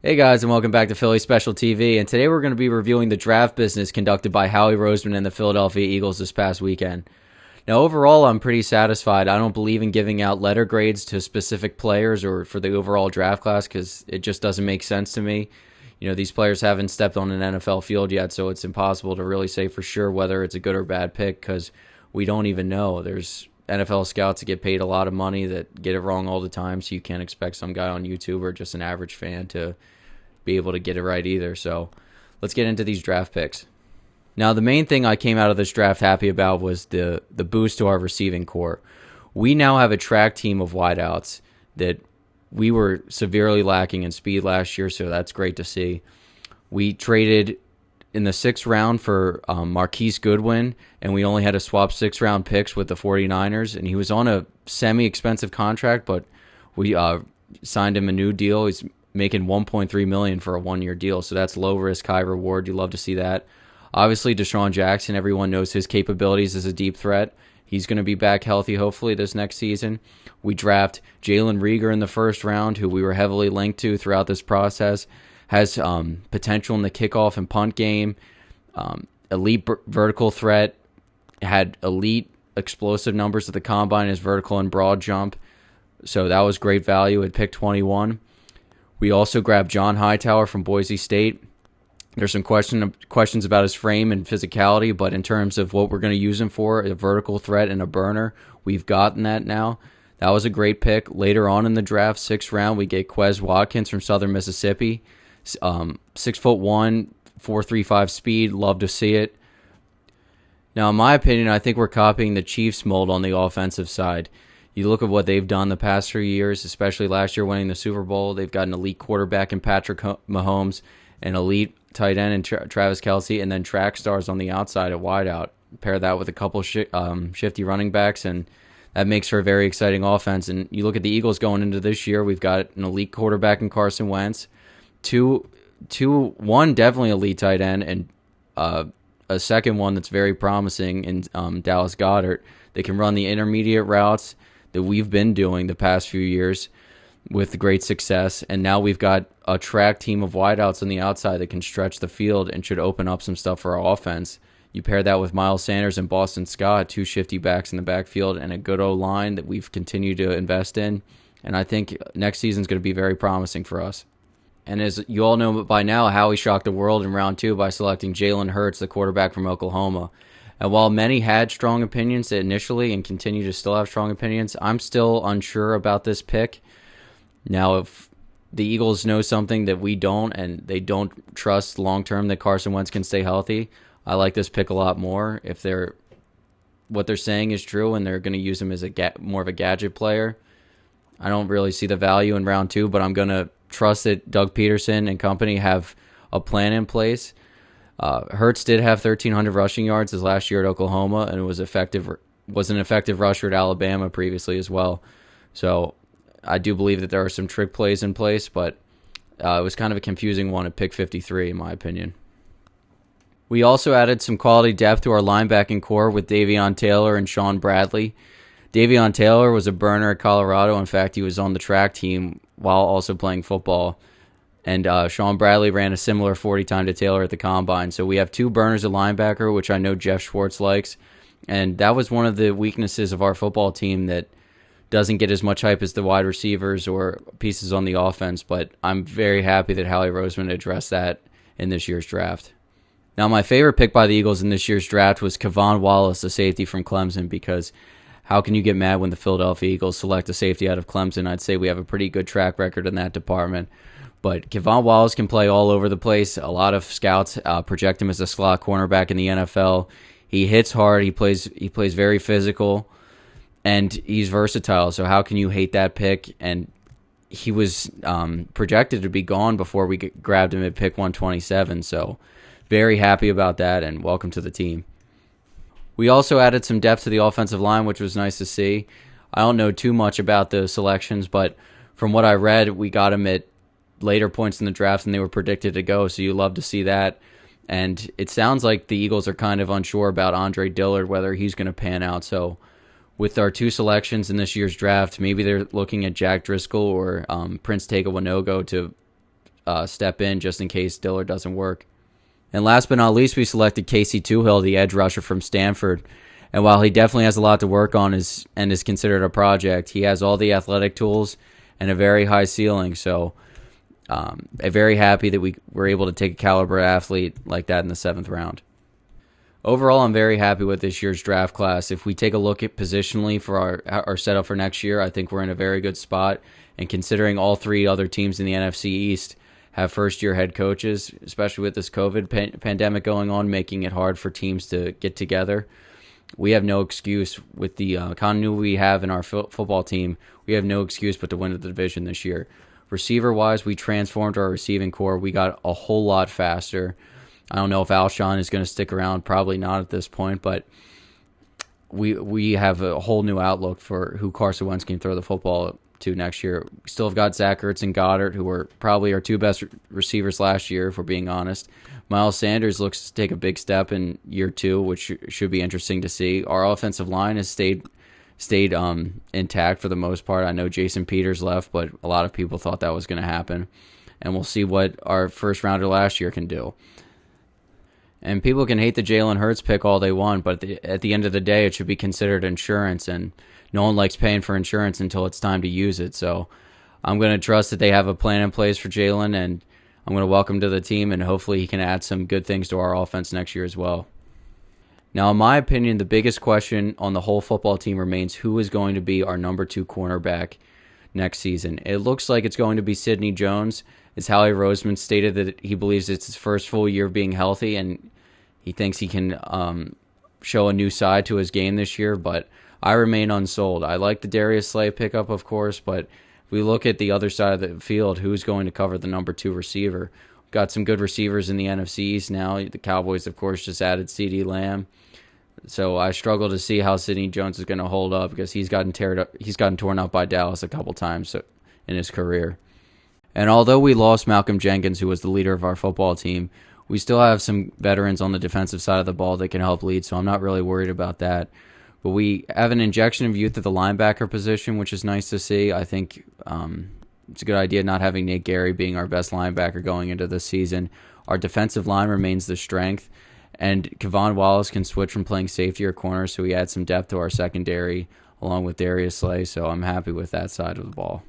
Hey guys, and welcome back to Philly Special TV. And today we're going to be reviewing the draft business conducted by Howie Roseman and the Philadelphia Eagles this past weekend. Now, overall, I'm pretty satisfied. I don't believe in giving out letter grades to specific players or for the overall draft class because it just doesn't make sense to me. These players haven't stepped on an NFL field yet, so it's impossible to really say for sure whether it's a good or bad pick because we don't even know. There's NFL scouts that get paid a lot of money that get it wrong all the time, so you can't expect some guy on YouTube or just an average fan to be able to get it right either. So let's get into these draft picks. Now, the main thing I came out of this draft happy about was the boost to our receiving core. We now have a track team of wideouts that we were severely lacking in speed last year, so that's great to see. We traded in the 6th round for Marquise Goodwin, and we only had to swap 6th-round picks with the 49ers, and he was on a semi-expensive contract, but we signed him a new deal. He's making $1.3 million for a 1-year deal, so that's low risk, high reward. You love to see that. Obviously, Deshaun Jackson, everyone knows his capabilities as a deep threat. He's going to be back healthy, hopefully, this next season. We draft Jalen Reagor in the 1st round, who we were heavily linked to throughout this process. Has potential in the kickoff and punt game. Elite vertical threat. Had elite explosive numbers at the combine, his vertical and broad jump. So that was great value at pick 21. We also grabbed John Hightower from Boise State. There's some questions about his frame and physicality, but in terms of what we're going to use him for, a vertical threat and a burner, we've gotten that now. That was a great pick. Later on in the draft, 6th round, we get Quez Watkins from Southern Mississippi. 6'1", 4.35 speed. Love to see it. Now, in my opinion, I think we're copying the Chiefs mold on the offensive side. You look at what they've done the past 3 years, especially last year winning the Super Bowl. They've got an elite quarterback in Patrick Mahomes, an elite tight end in Travis Kelce, and then track stars on the outside at wideout. Pair that with a couple shifty running backs, and that makes for a very exciting offense. And you look at the Eagles going into this year, we've got an elite quarterback in Carson Wentz, one definitely elite tight end, and a second one that's very promising in Dallas Goedert. They can run the intermediate routes that we've been doing the past few years with great success, and now we've got a track team of wideouts on the outside that can stretch the field and should open up some stuff for our offense. You pair that with Miles Sanders and Boston Scott, 2 shifty backs in the backfield, and a good O-line that we've continued to invest in, and I think next season's going to be very promising for us. And as you all know by now, Howie shocked the world in round 2 by selecting Jalen Hurts, the quarterback from Oklahoma. And while many had strong opinions initially and continue to still have strong opinions, I'm still unsure about this pick. Now, if the Eagles know something that we don't, and they don't trust long-term that Carson Wentz can stay healthy, I like this pick a lot more. If what they're saying is true and they're going to use him as more of a gadget player, I don't really see the value in round 2, but I'm going to trust that Doug Peterson and company have a plan in place. Hurts did have 1,300 rushing yards his last year at Oklahoma, and was an effective rusher at Alabama previously as well. So I do believe that there are some trick plays in place, but it was kind of a confusing one at pick 53, in my opinion. We also added some quality depth to our linebacking core with Davion Taylor and Sean Bradley. Davion Taylor was a burner at Colorado. In fact, he was on the track team while also playing football. And Sean Bradley ran a similar 40 time to Taylor at the Combine. So we have 2 burners at linebacker, which I know Jeff Schwartz likes. And that was one of the weaknesses of our football team that doesn't get as much hype as the wide receivers or pieces on the offense. But I'm very happy that Howie Roseman addressed that in this year's draft. Now, my favorite pick by the Eagles in this year's draft was Kevon Wallace, a safety from Clemson, because how can you get mad when the Philadelphia Eagles select a safety out of Clemson? I'd say we have a pretty good track record in that department. But Kevon Wallace can play all over the place. A lot of scouts project him as a slot cornerback in the NFL. He hits hard. He plays very physical, and he's versatile. So how can you hate that pick? And he was projected to be gone before we grabbed him at pick 127. So very happy about that, and welcome to the team. We also added some depth to the offensive line, which was nice to see. I don't know too much about the selections, but from what I read, we got him at later points in the draft than they were predicted to go, so you love to see that. And it sounds like the Eagles are kind of unsure about Andre Dillard, whether he's going to pan out. So with our 2 selections in this year's draft, maybe they're looking at Jack Driscoll or Prince Tega Wanogo to step in just in case Dillard doesn't work. And last but not least, we selected Casey Toohill, the edge rusher from Stanford. And while he definitely has a lot to work on and is considered a project, he has all the athletic tools and a very high ceiling. So I'm very happy that we were able to take a caliber athlete like that in the 7th round. Overall, I'm very happy with this year's draft class. If we take a look at positionally for our setup for next year, I think we're in a very good spot. And considering all 3 other teams in the NFC East have first-year head coaches, especially with this COVID pandemic going on, making it hard for teams to get together, we have no excuse with the continuity we have in our football team. We have no excuse but to win the division this year. Receiver-wise, we transformed our receiving core. We got a whole lot faster. I don't know if Alshon is going to stick around. Probably not at this point, but we have a whole new outlook for who Carson Wentz can throw the football to next year. We still have got Zach Ertz and Goddard, who were probably our 2 best receivers last year, if we're being honest. Miles Sanders looks to take a big step in year 2, which should be interesting to see. Our offensive line has stayed intact for the most part. I know Jason Peters left, but a lot of people thought that was going to happen. And we'll see what our first rounder last year can do. And people can hate the Jalen Hurts pick all they want, but at the end of the day, it should be considered insurance, and no one likes paying for insurance until it's time to use it. So I'm going to trust that they have a plan in place for Jalen, and I'm going to welcome him to the team, and hopefully he can add some good things to our offense next year as well. Now, in my opinion, the biggest question on the whole football team remains who is going to be our number 2 cornerback next season. It looks like it's going to be Sidney Jones. As Howie Roseman stated that he believes it's his first full year of being healthy, and he thinks he can show a new side to his game this year, but I remain unsold. I like the Darius Slay pickup, of course, but if we look at the other side of the field, who's going to cover the number 2 receiver? We've got some good receivers in the NFC East now. The Cowboys, of course, just added CeeDee Lamb. So I struggle to see how Sidney Jones is going to hold up because he's gotten torn up by Dallas a couple times in his career. And although we lost Malcolm Jenkins, who was the leader of our football team, we still have some veterans on the defensive side of the ball that can help lead, so I'm not really worried about that. But we have an injection of youth at the linebacker position, which is nice to see. I think it's a good idea not having Nate Gary being our best linebacker going into this season. Our defensive line remains the strength, and Kevon Wallace can switch from playing safety or corner, so we add some depth to our secondary along with Darius Slay, so I'm happy with that side of the ball.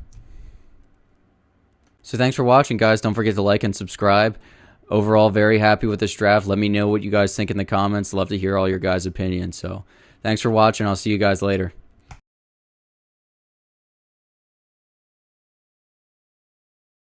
So thanks for watching, guys. Don't forget to like and subscribe. Overall, very happy with this draft. Let me know what you guys think in the comments. Love to hear all your guys' opinions. So thanks for watching. I'll see you guys later.